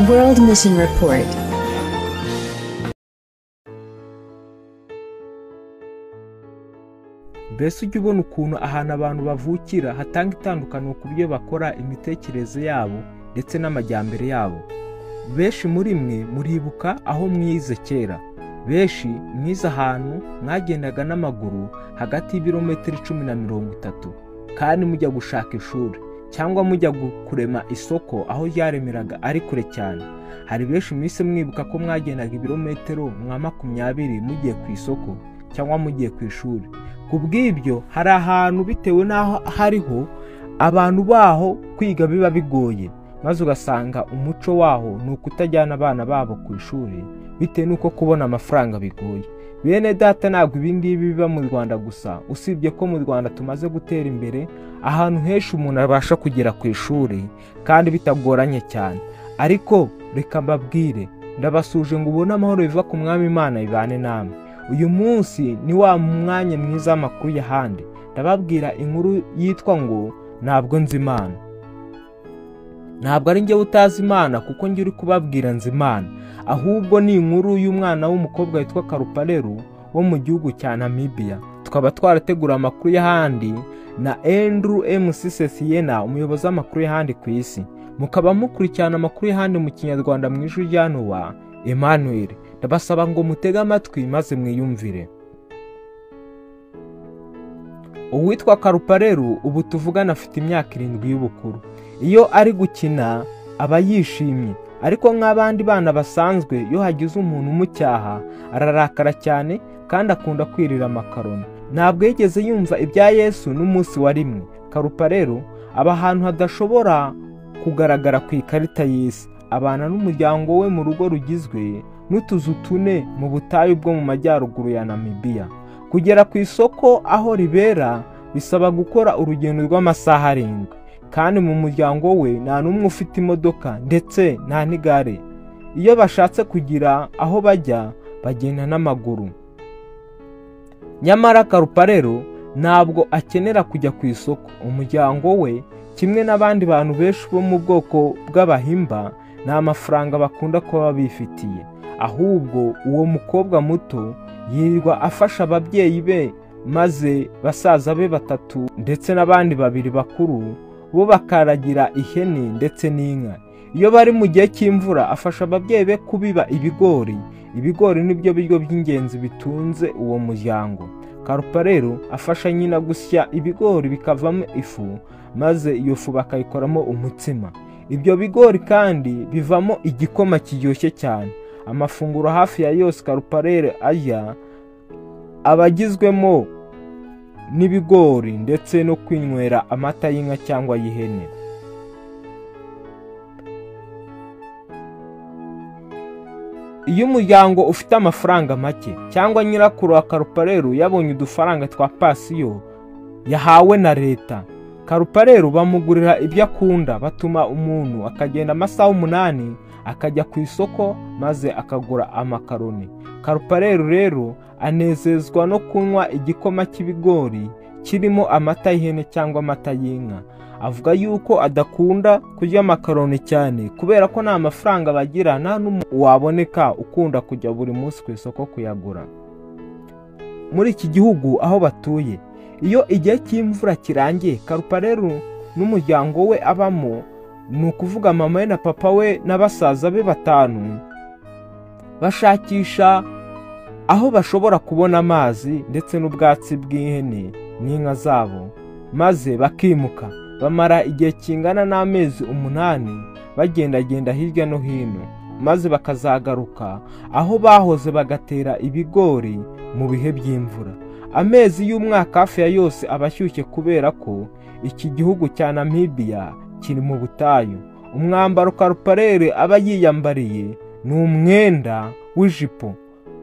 World Mission Report. Mbese ujya ubona ukuntu ahantu abantu bavukira hatanga itandukaniro ku byo bakora, imitekerereze yabo ndetse n'amajyambere yabo. Benshi muri mwe muribuka aho mwize kera. Benshi mwize ahantu mwagendaga n'amaguru hagati y'ibirometero 10 na 30 kandi mujya gushaka ishuri cyangwa mujya kurema isoko aho ryaremeraga ari kure cyane. Hari benshi mwise mwibuka ko mwagendaga ibirometero 20 mugiye ku isoko cyangwa mugiye ku ishuri. Kubw'ibyo hari ahantu bitewe n'aho hariho abantu baho kwiga biba bigoye, maze ugasanga umuco waho ni ukutajyana abana babo ku ishuri bitewe n'uko kubona amafaranga bigoye. Bene data, ntabwo ibindi biba mu Rwanda gusa, usibye ko mu Rwanda tumaze gutera imbere ahantu henshi umuntu abasha kugera ku ishuri kandi bitagoranye cyane. Ariko reka mbabwire, ndabasuje ngo ubone amahoro biva ku Mwami Imana ibane namwe. Uyu munsi ni wa mwanya mwiza w'amakuru y'ahandi. Ndababwira inkuru yitwa ngo ntabwo nzi Imana. Ntabwo ari njye utazi Imana kuko njye uri kubabwira nzi Imana, ahubwo ni inkuru y'umwana w'umukobwa witwa Karupaleru wo mu gihugu cya Namibia. Tukaba twarategura amakuru y'ahandi na Andrew M. Sisesiena, umuyobozi w'amakuru y'ahandi ku isi. Mukaba mukurikirana amakuru y'ahandi mu Kinyarwanda mu ijwi rya Nowa Emmanuel. Ndabasaba ngo mutege amatwi maze mwiyumvire. Uwitwa Karupaleru ubu tuvugana afite imyaka 7 y'ubukuru. Iyo ari gukina aba yishimye, ariko nk'abandi bana basanzwe iyo hagize umuntu umucyaha ararakara cyane kandi akunda kwirira amakaroni. Ntabwo yigeze yumva ibya Yesu n'umunsi wa rimwe. Karupaleru aba ahantu hadashobora kugaragara ku ikarita y'isi. Abana n'umuryango we mu rugo rugizwe n'utuzu 4 mu butayu bwo mu majyaruguru ya Namibia. Kugera ku isoko aho ribera bisaba gukora urugendo rw'amasaha 7, kandi mu muryango we nta n'umwe ufite imodoka ndetse nta n'igare. Iyo bashatse kugira aho bajya bagenda n'amaguru. Nyamara Karupaleru ntabwo akenera kujya ku isoko. Umuryango we kimwe n'abandi bantu benshi bo mu bwoko bw'Abahimba nta mafaranga bakunda kuba bifitiye, ahubwo uwo mukobwa muto yirirwa afasha ababyeyi be, maze basaza be 3 ndetse n'abandi 2 bakuru bo bakaragira ihene ndetse n'inka. Iyo bari mu gihe cy'imvura afasha ababyeyi be kubiba ibigori. Ibigori nibyo biryo by'ingenzi bitunze uwo muryango. Karupaleru afasha nyina gusya ibigori bikavamo ifu, maze iyo fu bakayikoramo umutsima. Ibyo bigori kandi bivamo igikoma kiryoshye cyane. Amafunguro hafi ya yose Karupaleru arya abagizwemo n'ibigori ndetse no kwinywera amata y'inka cyangwa y'ihene. Iyo umuryango ufite amafaranga make cyangwa nyirakuru wa Karupaleru yabonye udufaranga twa pasiyo yahawe na leta, Karupaleru bamugurira ibyo akunda. Batuma umuntu akagenda amasaha 8 akajya ku isoko maze akagura amakaroni. Karupaleru rero anezezwa no kunywa igikoma cy'ibigori kirimo amata y'ihene cyangwa amata y'inka. Avuga yuko adakunda kurya amakaroni cyane kubera ko nta mafaranga bagira, nta waboneka ukunda kujya buri munsi ku isoko kuyagura. Muri iki gihugu aho batuye, iyo igihe cy'imvura kirangiye, Karupaleru n'umuryango we abamo, ni ukuvuga mama we na papa we n'abasaza be 5, bashakisha aho bashobora kubona amazi ndetse n'ubwatsi bw'ihene n'inka zabo, maze bakimuka. Bamara igihe kingana n'amezi 8 bagendagenda hirya no hino, maze bakazagaruka aho bahoze bagatera ibigori mu bihe by'imvura. Amezi y'umwaka hafi ya yose abashyushye kubera ko iki gihugu cya Namibia kiri mu butayu. Umwambaro Karupaleru aba yiyambariye ni umwenda w'ijipo.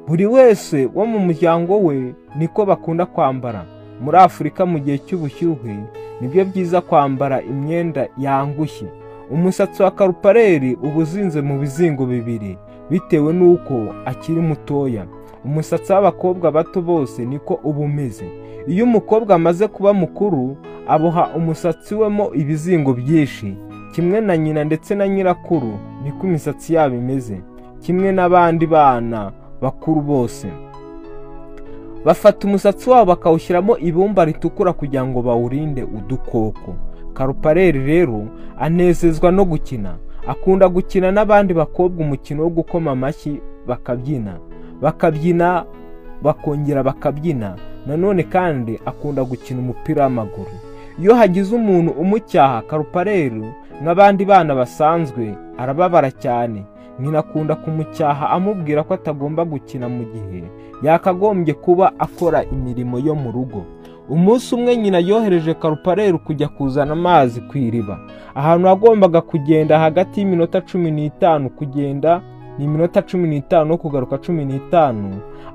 Buri wese wo mu muryango we niko bakunda kwambara. Muri Afurika mu gihe cy'ubushyuhe nibyo byiza kwambara imyenda yangushye. Umusatsi wa Karupaleru uba uzinze mu bizingo 2 bitewe n'uko akiri mutoya. Umusatsi w'abakobwa bato bose niko uba umeze. Iyo umukobwa amaze kuba mukuru aboha umusatsi wemo ibizingo byinshi kimwe na nyina ndetse na nyirakuru niko imisatsi yabo imeze, kimwe n'abandi bana bakuru bose. Bafata umusatsi wabo bakawushyiramo ibumba ritukura kugira ngo bawurinde udukoko. Karupareri rero anezezwa no gukina, akunda gukina n'abandi bakobwa umukino wo gukoma amashyi bakabyina bakongera bakabyina. Nanone kandi akunda gukina umupira w'amaguru. Iyo hagize umuntu umucyaha, Karupareri nk'abandi bana basanzwe arababara cyane. Nyina akunda kumucyaha amubwira ko atagomba gukina mu gihe yakagombye kuba akora imirimo yo mu rugo. Umunsi umwe nyina yohereje Karupareri kujya kuzana amazi ku iriba, ahantu agombaga kugenda hagati y'iminota 15 kugenda n'iminota 15 no kugaruka 15.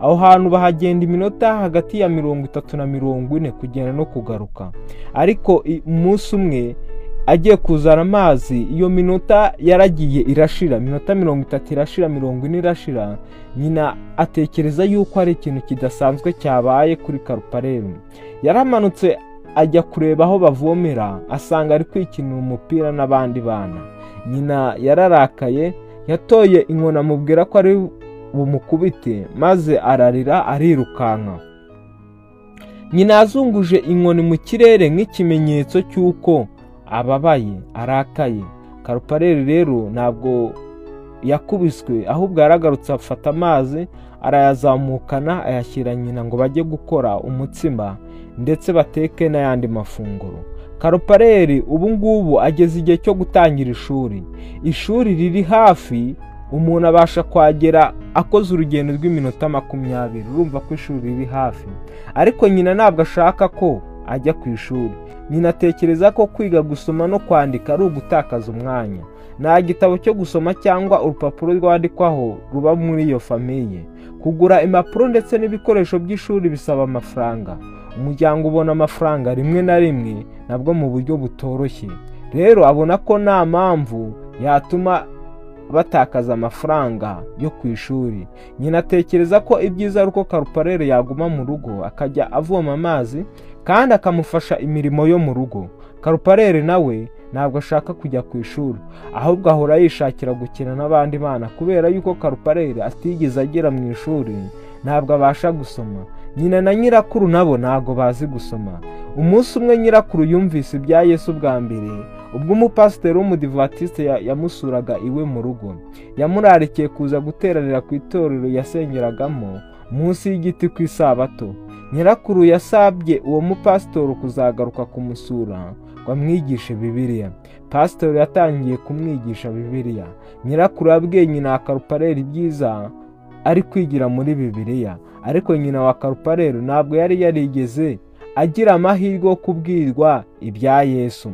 Aho hantu bahagenda iminota hagati ya 30 na 40 kugenda no kugaruka. Ariko umunsi umwe agiye kuzana amazi, iyo minota yaragiye irashira, minota 30 irashira, 40 irashira. Nyina atekereza yuko ari ikintu kidasanzwe cyabaye kuri Karupareri. Yaramanutse ajya kureba aho bavomera, asanga ari kwikinira umupira n'abandi bana. Nyina yararakaye, yatoye inkoni amubwira ko ari bumukubite, maze ararira arirukanka. Nyina yazunguje inkoni mu kirere nk'ikimenyetso cy'uko ababaye, arakaye. Karupareri rero ntabwo yakubiswe, ahubwo yaragarutse afata amazi arayazamukana ayashyira nyina ngo bajye gukora umutsima ndetse bateke n'ayandi mafunguro. Karupareri ubu ngubu ageze igihe cyo gutangira ishuri. Ishuri riri hafi, umuntu abasha kwagera akoze urugendo rw'iminota 20. Urumva ko ishuri riri hafi. Ariko nyina ntabwo ashaka ko ajya ku ishuri. Nyina atekereza ko kwiga gusoma no kwandika ari ugutakaza umwanya. Nta gitabo cyo gusoma cyangwa urupapuro rwandikwaho ruba muri iyo famiye. Kugura impapuro ndetse n'ibikoresho by'ishuri bisaba amafaranga. Umuryango ubona amafaranga rimwe na rimwe, nabwo mu buryo butoroshye. Rero abona ko nta mpamvu yatuma batakaza amafaranga yo ku ishuri. Nyina atekereza ko ibyiza ari uko Karupareri yaguma mu rugo akajya avoma amazi kandi akamufasha imirimo yo mu rugo. Karupareri nawe ntabwo ashaka kujya ku ishuri, ahubwo ahora yishakira gukina n'abandi bana. Kubera yuko Karupareri atigeze agera mu ishuri, ntabwo abasha gusoma. Nyina na nyirakuru nabo ntabwo bazi gusoma. Umunsi umwe nyirakuru yumvise ibya Yesu bwa mbere, ubwo umupasiteri w'umudivatiste yamusuraga iwe mu rugo. Yamurarikiye kuza guteranira ku itorero yasengeragamo munsi y'igiti ku isabato. Nyirakuru yasabye uwo mupasitori kuzagaruka kumusura ngo amwigishe Bibiliya. Pasitori yatangiye kumwigisha Bibiliya. Nyirakuru yabwiye nyina wa Karupareri byiza ari kwigira muri Bibiliya. Ariko nyina wa Karupareri ntabwo yari yarigeze agira amahirwe yo kubwirwa ibya Yesu.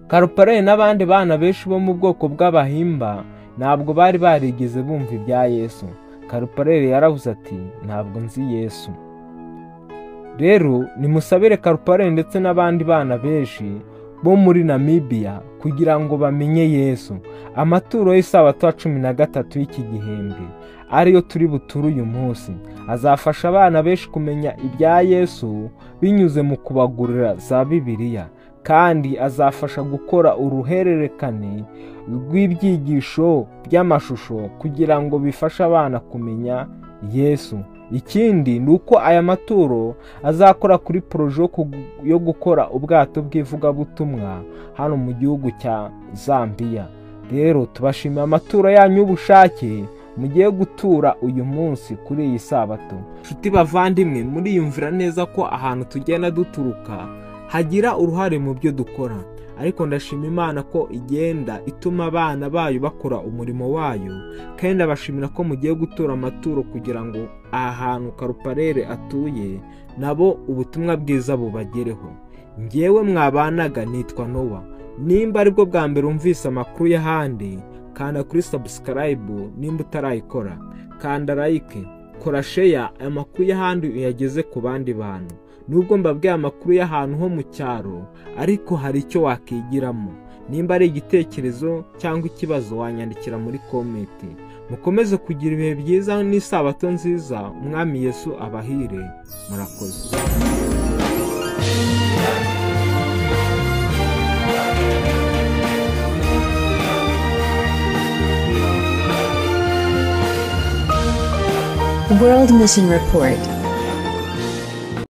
Karupareri n'abandi bana benshi bo mu bwoko bw'abahimba ntabwo bari barigeze bumva ibya Yesu. Karupareri yaravuze ati, ntabwo nzi Yesu. Rero nimusabire Karupareri ndetse n'abandi bana benshi bo muri Namibia kugira ngo bamenye Yesu. Amaturo y'isabato ya 13 y'iki gihembwe ariyo turi buture uyu munsi azafasha abana benshi kumenya ibya Yesu binyuze mu kubagurira za Bibiliya, kandi azafasha gukora uruhererekane rw'ibyigisho by'amashusho kugira ngo bifashe abana kumenya Yesu. Ikindi ni uko aya maturo azakora kuri proje yo gukora ubwato bw'ivugabutumwa hano mu gihugu cya Zambia. Rero tubashimiye amaturo yanyu y'ubushake mugiye gutura uyu munsi kuri iyi sabato. Nshuti bavandimwe, muriyumvira neza ko ahantu tugenda duturuka hagira uruhare mu byo dukora, ariko ndashima Imana ko igenda ituma abana bayo bakora umurimo wayo, kandi ndabashimira ko mugiye gutura amaturo kugira ngo aha hantu Karupareri atuye nabo ubutumwa bwiza bubagereho. Njyewe mwabanaga nitwa Nowa. Nimba aribwo bwa mbere umvise amakuru y'ahandi, kanda kuri subscribe. Nimba utarayikora, kanda like, kora share. Amakuru y'ahandi uyageze ku bandi bantu. Nubwo mbabwiye amakuru y'ahantu ho mu cyaro, ariko hari icyo wakigiramo. Nimba ari igitekerezo cyangwa ikibazo, wanyandikira muri comment. Mukomeze kugira ibihe byiza n'isabato nziza. Umwami Yesu abahire. Murakoze. World Missing Report